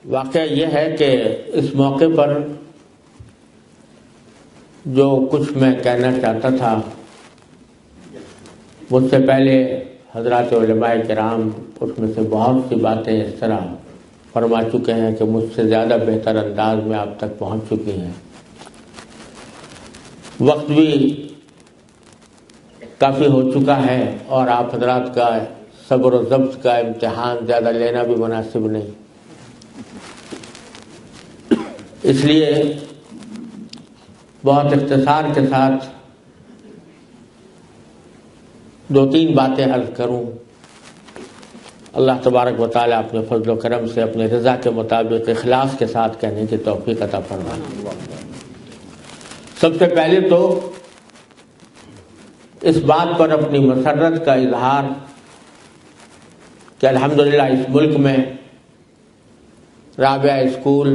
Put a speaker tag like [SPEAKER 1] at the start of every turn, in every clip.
[SPEAKER 1] واقعہ یہ ہے کہ اس موقع پر جو کچھ میں کہنا چاہتا تھا مجھ سے پہلے حضرات علماء کرام اس میں سے بہت سی باتیں اس طرح فرما چکے ہیں کہ مجھ سے زیادہ بہتر انداز میں آپ تک پہنچ چکی ہیں. وقت بھی کافی ہو چکا ہے اور آپ حضرات کا صبر و ضبط کا امتحان زیادہ لینا بھی مناسب نہیں. اس لیے بہت اختصار کے ساتھ 2-3 باتیں عرض کروں. اللہ تبارک و تعالیٰ اپنے فضل و کرم سے اپنے رضا کے مطابق اخلاص کے ساتھ کہنے کی توفیق عطا فرمائے. سب سے پہلے تو اس بات پر اپنی مسرت کا اظہار کہ الحمدللہ اس ملک میں رابعہ اسکول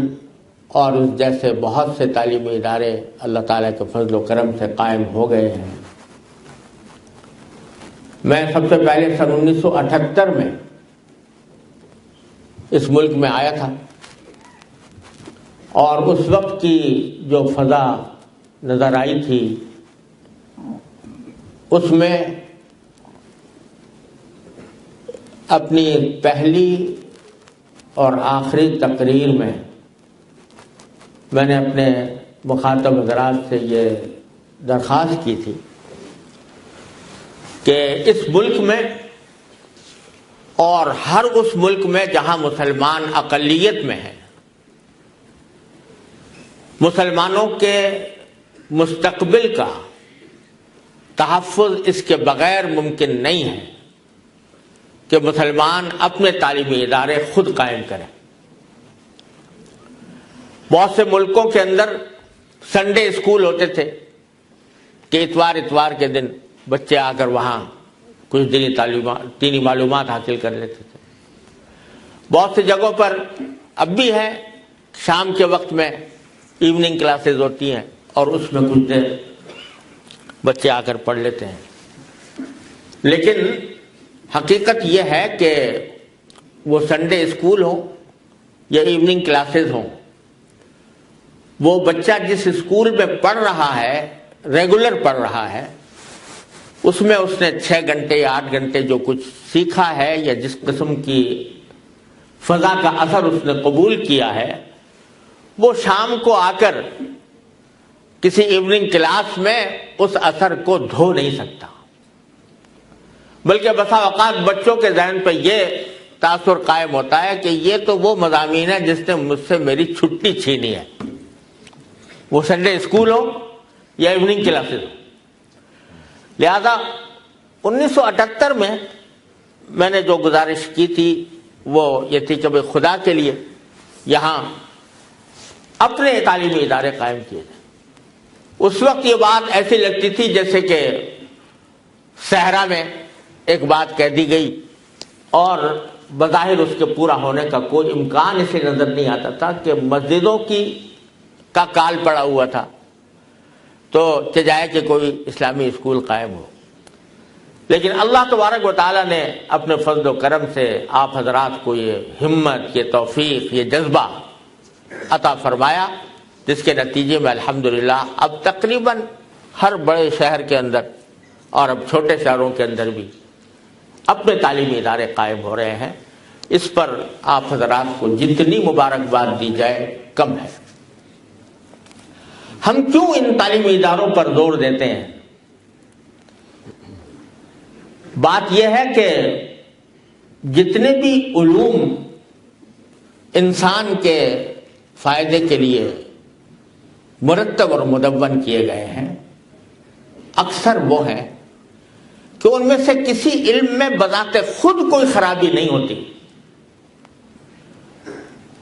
[SPEAKER 1] اور اس جیسے بہت سے تعلیمی ادارے اللہ تعالیٰ کے فضل و کرم سے قائم ہو گئے ہیں. میں سب سے پہلے سن 1978 میں اس ملک میں آیا تھا اور اس وقت کی جو فضا نظر آئی تھی اس میں اپنی پہلی اور آخری تقریر میں نے اپنے مخاطب حضرات سے یہ درخواست کی تھی کہ اس ملک میں اور ہر اس ملک میں جہاں مسلمان اقلیت میں ہیں، مسلمانوں کے مستقبل کا تحفظ اس کے بغیر ممکن نہیں ہے کہ مسلمان اپنے تعلیمی ادارے خود قائم کریں. بہت سے ملکوں کے اندر سنڈے اسکول ہوتے تھے کہ اتوار کے دن بچے آ کر وہاں کچھ دینی معلومات حاصل کر لیتے تھے. بہت سی جگہوں پر اب بھی ہے، شام کے وقت میں ایوننگ کلاسز ہوتی ہیں اور اس میں کچھ دیر بچے آ کر پڑھ لیتے ہیں. لیکن حقیقت یہ ہے کہ وہ سنڈے اسکول ہو یا ایوننگ کلاسز ہوں، وہ بچہ جس اسکول میں پڑھ رہا ہے، ریگولر پڑھ رہا ہے، اس میں اس نے 6 گھنٹے یا 8 گھنٹے جو کچھ سیکھا ہے یا جس قسم کی فضا کا اثر اس نے قبول کیا ہے، وہ شام کو آ کر کسی ایوننگ کلاس میں اس اثر کو دھو نہیں سکتا. بلکہ بسا اوقات بچوں کے ذہن پہ یہ تاثر قائم ہوتا ہے کہ یہ تو وہ مضامین ہے جس نے مجھ سے میری چھٹی چھینی ہے، وہ سنڈے اسکول ہو یا ایوننگ کلاسز ہو. لہذا 1978 میں نے جو گزارش کی تھی وہ یہ تھی کہ بھئی خدا کے لیے یہاں اپنے تعلیمی ادارے قائم کیے جائیں. اس وقت یہ بات ایسی لگتی تھی جیسے کہ صحرا میں ایک بات کہہ دی گئی اور بظاہر اس کے پورا ہونے کا کوئی امکان اسے نظر نہیں آتا تھا کہ مسجدوں کا کال پڑا ہوا تھا تو چاہے کہ کوئی اسلامی اسکول قائم ہو. لیکن اللہ تبارک و تعالیٰ نے اپنے فضل و کرم سے آپ حضرات کو یہ ہمت، یہ توفیق، یہ جذبہ عطا فرمایا، جس کے نتیجے میں الحمدللہ اب تقریباً ہر بڑے شہر کے اندر اور اب چھوٹے شہروں کے اندر بھی اپنے تعلیمی ادارے قائم ہو رہے ہیں. اس پر آپ حضرات کو جتنی مبارکباد دی جائے کم ہے. ہم کیوں ان تعلیمی اداروں پر زور دیتے ہیں؟ بات یہ ہے کہ جتنے بھی علوم انسان کے فائدے کے لیے مرتب اور مدون کیے گئے ہیں، اکثر وہ ہیں کہ ان میں سے کسی علم میں بذات خود کوئی خرابی نہیں ہوتی،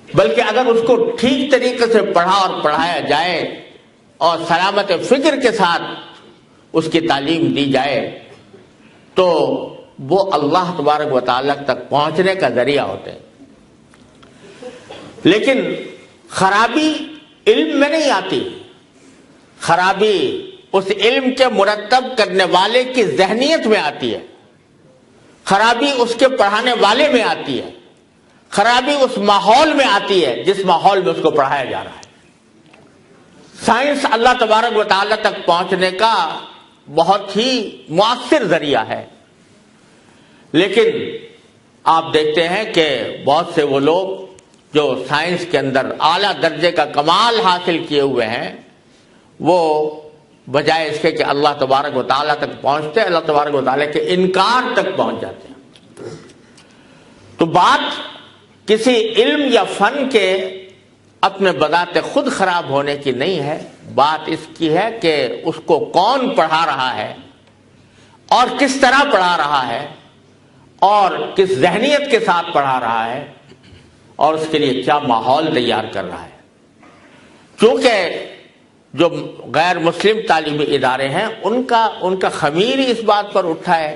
[SPEAKER 1] بلکہ اگر اس کو ٹھیک طریقے سے پڑھا اور پڑھایا جائے اور سلامت فکر کے ساتھ اس کی تعلیم دی جائے تو وہ اللہ تبارک و تعالیٰ تک پہنچنے کا ذریعہ ہوتے ہیں. لیکن خرابی علم میں نہیں آتی، خرابی اس علم کے مرتب کرنے والے کی ذہنیت میں آتی ہے، خرابی اس کے پڑھانے والے میں آتی ہے، خرابی اس ماحول میں آتی ہے جس ماحول میں اس کو پڑھایا جا رہا ہے۔ سائنس اللہ تبارک و تعالیٰ تک پہنچنے کا بہت ہی مؤثر ذریعہ ہے، لیکن آپ دیکھتے ہیں کہ بہت سے وہ لوگ جو سائنس کے اندر اعلیٰ درجے کا کمال حاصل کیے ہوئے ہیں، وہ بجائے اس کے کہ اللہ تبارک و تعالیٰ تک پہنچتے، اللہ تبارک و تعالیٰ کے انکار تک پہنچ جاتے ہیں۔ تو بات کسی علم یا فن کے اپنے بذات خود خراب ہونے کی نہیں ہے، بات اس کی ہے کہ اس کو کون پڑھا رہا ہے اور کس طرح پڑھا رہا ہے اور کس ذہنیت کے ساتھ پڑھا رہا ہے اور اس کے لیے کیا ماحول تیار کر رہا ہے۔ چونکہ جو غیر مسلم تعلیمی ادارے ہیں ان کا خمیر ہی اس بات پر اٹھا ہے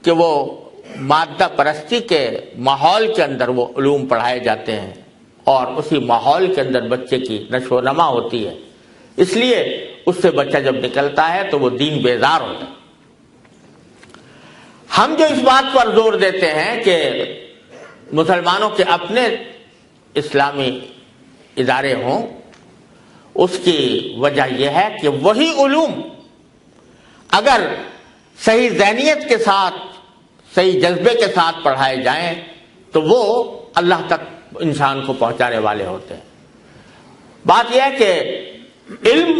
[SPEAKER 1] کہ وہ مادہ پرستی کے ماحول کے اندر وہ علوم پڑھائے جاتے ہیں اور اسی ماحول کے اندر بچے کی نشو و نما ہوتی ہے، اس لیے اس سے بچہ جب نکلتا ہے تو وہ دین بیزار ہوتا ہے۔ ہم جو اس بات پر زور دیتے ہیں کہ مسلمانوں کے اپنے اسلامی ادارے ہوں، اس کی وجہ یہ ہے کہ وہی علوم اگر صحیح ذہنیت کے ساتھ، صحیح جذبے کے ساتھ پڑھائے جائیں تو وہ اللہ تک انسان کو پہنچانے والے ہوتے ہیں۔ بات یہ ہے کہ علم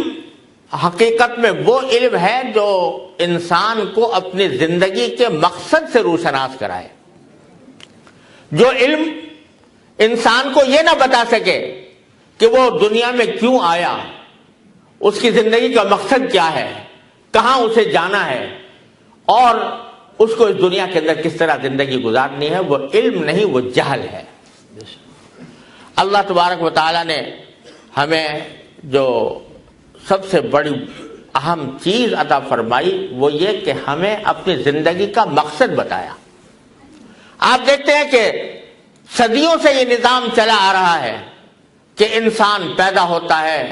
[SPEAKER 1] حقیقت میں وہ علم ہے جو انسان کو اپنی زندگی کے مقصد سے روشناس کرائے۔ جو علم انسان کو یہ نہ بتا سکے کہ وہ دنیا میں کیوں آیا، اس کی زندگی کا مقصد کیا ہے، کہاں اسے جانا ہے اور اس کو اس دنیا کے اندر کس طرح زندگی گزارنی ہے، وہ علم نہیں، وہ جہل ہے۔ اللہ تبارک و تعالیٰ نے ہمیں جو سب سے بڑی اہم چیز عطا فرمائی وہ یہ کہ ہمیں اپنی زندگی کا مقصد بتایا۔ آپ دیکھتے ہیں کہ صدیوں سے یہ نظام چلا آ رہا ہے کہ انسان پیدا ہوتا ہے،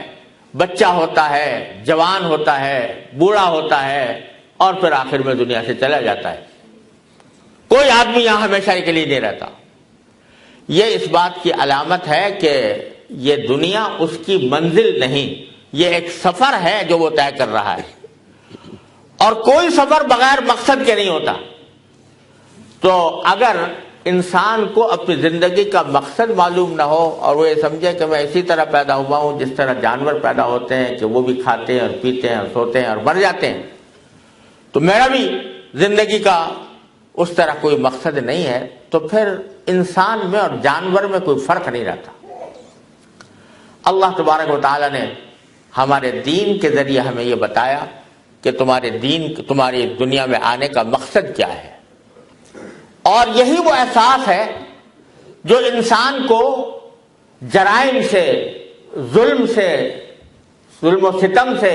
[SPEAKER 1] بچہ ہوتا ہے، جوان ہوتا ہے، بوڑھا ہوتا ہے اور پھر آخر میں دنیا سے چلا جاتا ہے۔ کوئی آدمی یہاں ہمیشہ کے لیے نہیں رہتا۔ یہ اس بات کی علامت ہے کہ یہ دنیا اس کی منزل نہیں، یہ ایک سفر ہے جو وہ طے کر رہا ہے، اور کوئی سفر بغیر مقصد کے نہیں ہوتا۔ تو اگر انسان کو اپنی زندگی کا مقصد معلوم نہ ہو اور وہ یہ سمجھے کہ میں اسی طرح پیدا ہوا ہوں جس طرح جانور پیدا ہوتے ہیں کہ وہ بھی کھاتے ہیں اور پیتے ہیں اور سوتے ہیں اور مر جاتے ہیں، تو میرا بھی زندگی کا اس طرح کوئی مقصد نہیں ہے، تو پھر انسان میں اور جانور میں کوئی فرق نہیں رہتا۔ اللہ تبارک و تعالیٰ نے ہمارے دین کے ذریعے ہمیں یہ بتایا کہ تمہاری دنیا میں آنے کا مقصد کیا ہے، اور یہی وہ احساس ہے جو انسان کو جرائم سے، ظلم و ستم سے،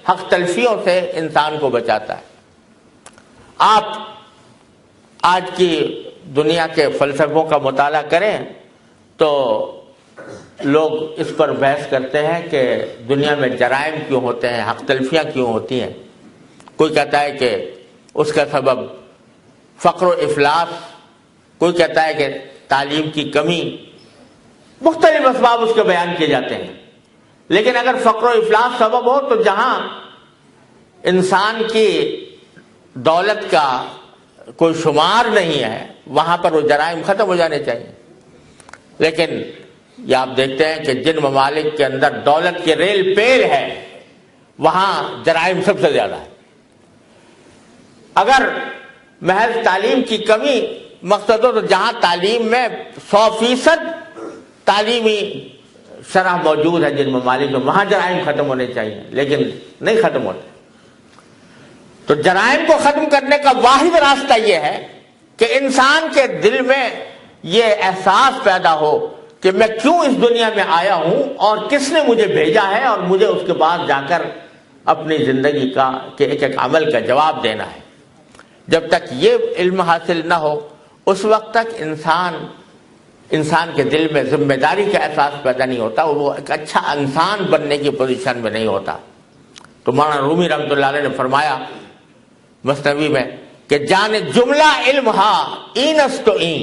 [SPEAKER 1] حق تلفیوں سے انسان کو بچاتا ہے۔ آپ آج کی دنیا کے فلسفوں کا مطالعہ کریں تو لوگ اس پر بحث کرتے ہیں کہ دنیا میں جرائم کیوں ہوتے ہیں، حق تلفیاں کیوں ہوتی ہیں۔ کوئی کہتا ہے کہ اس کا سبب فقر و افلاس، کوئی کہتا ہے کہ تعلیم کی کمی، مختلف اسباب اس کے بیان کیے جاتے ہیں۔ لیکن اگر فقر و افلاس سبب ہو تو جہاں انسان کی دولت کا کوئی شمار نہیں ہے وہاں پر وہ جرائم ختم ہو جانے چاہیے۔ لیکن یہ آپ دیکھتے ہیں کہ جن ممالک کے اندر دولت کی ریل پیل ہے وہاں جرائم سب سے زیادہ ہے۔ اگر محض تعلیم کی کمی مقصد ہو تو جہاں تعلیم میں 100% تعلیمی شرح موجود ہے جن ممالک میں، وہاں جرائم ختم ہونے چاہیے، لیکن نہیں ختم ہوتے۔ تو جرائم کو ختم کرنے کا واحد راستہ یہ ہے کہ انسان کے دل میں یہ احساس پیدا ہو کہ میں کیوں اس دنیا میں آیا ہوں اور کس نے مجھے بھیجا ہے، اور مجھے اس کے بعد جا کر اپنی زندگی کا کہ ایک ایک عمل کا جواب دینا ہے۔ جب تک یہ علم حاصل نہ ہو اس وقت تک انسان کے دل میں ذمہ داری کا احساس پیدا نہیں ہوتا، وہ ایک اچھا انسان بننے کی پوزیشن میں نہیں ہوتا۔ تو مولانا رومی رحمۃ اللہ علیہ نے فرمایا مثنوی میں کہ جان جملہ علم ہا اینست این،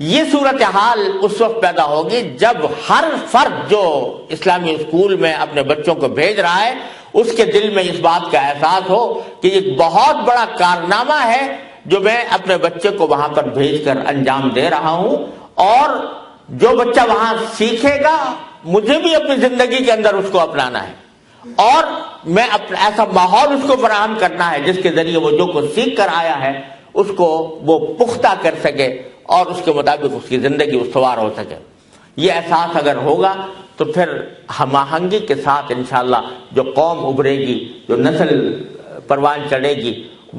[SPEAKER 1] یہ صورتحال اس وقت پیدا ہوگی جب ہر فرد جو اسلامی اسکول میں اپنے بچوں کو بھیج رہا ہے اس کے دل میں اس بات کا احساس ہو کہ یہ بہت بڑا کارنامہ ہے جو میں اپنے بچے کو وہاں پر بھیج کر انجام دے رہا ہوں، اور جو بچہ وہاں سیکھے گا مجھے بھی اپنی زندگی کے اندر اس کو اپنانا ہے، اور میں ایسا ماحول اس کو فراہم کرنا ہے جس کے ذریعے وہ جو کچھ سیکھ کر آیا ہے اس کو وہ پختہ کر سکے اور اس کے مطابق اس کی زندگی استوار ہو سکے۔ یہ احساس اگر ہوگا تو پھر ہم آہنگی کے ساتھ انشاءاللہ جو قوم ابھرے گی، جو نسل پروان چڑھے گی،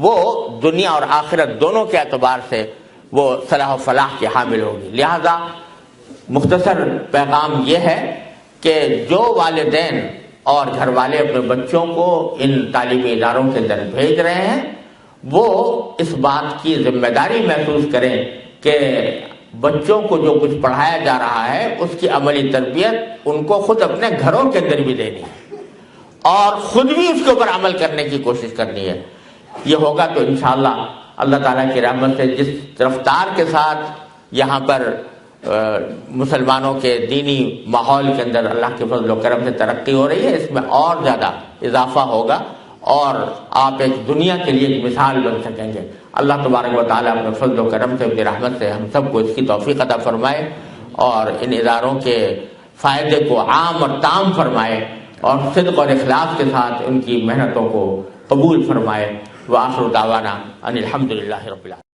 [SPEAKER 1] وہ دنیا اور آخرت دونوں کے اعتبار سے وہ صلاح و فلاح کی حامل ہوگی۔ لہذا مختصر پیغام یہ ہے کہ جو والدین اور گھر والے اپنے بچوں کو ان تعلیمی اداروں کے اندر بھیج رہے ہیں وہ اس بات کی ذمہ داری محسوس کریں کہ بچوں کو جو کچھ پڑھایا جا رہا ہے اس کی عملی تربیت ان کو خود اپنے گھروں کے اندر بھی دینی ہے اور خود بھی اس کے اوپر عمل کرنے کی کوشش کرنی ہے۔ یہ ہوگا تو انشاءاللہ اللہ تعالیٰ کی رحمت سے جس رفتار کے ساتھ یہاں پر مسلمانوں کے دینی ماحول کے اندر اللہ کے فضل و کرم سے ترقی ہو رہی ہے، اس میں اور زیادہ اضافہ ہوگا اور آپ ایک دنیا کے لیے ایک مثال بن سکیں گے۔ اللہ تبارک و تعالیٰ اپنے فضل و کرم سے اپنی رحمت سے ہم سب کو اس کی توفیق عطا فرمائے اور ان اداروں کے فائدے کو عام اور تام فرمائے اور صدق اور اخلاص کے ساتھ ان کی محنتوں کو قبول فرمائے۔ وآخر دعوانا ان الحمد للہ رب العالمین۔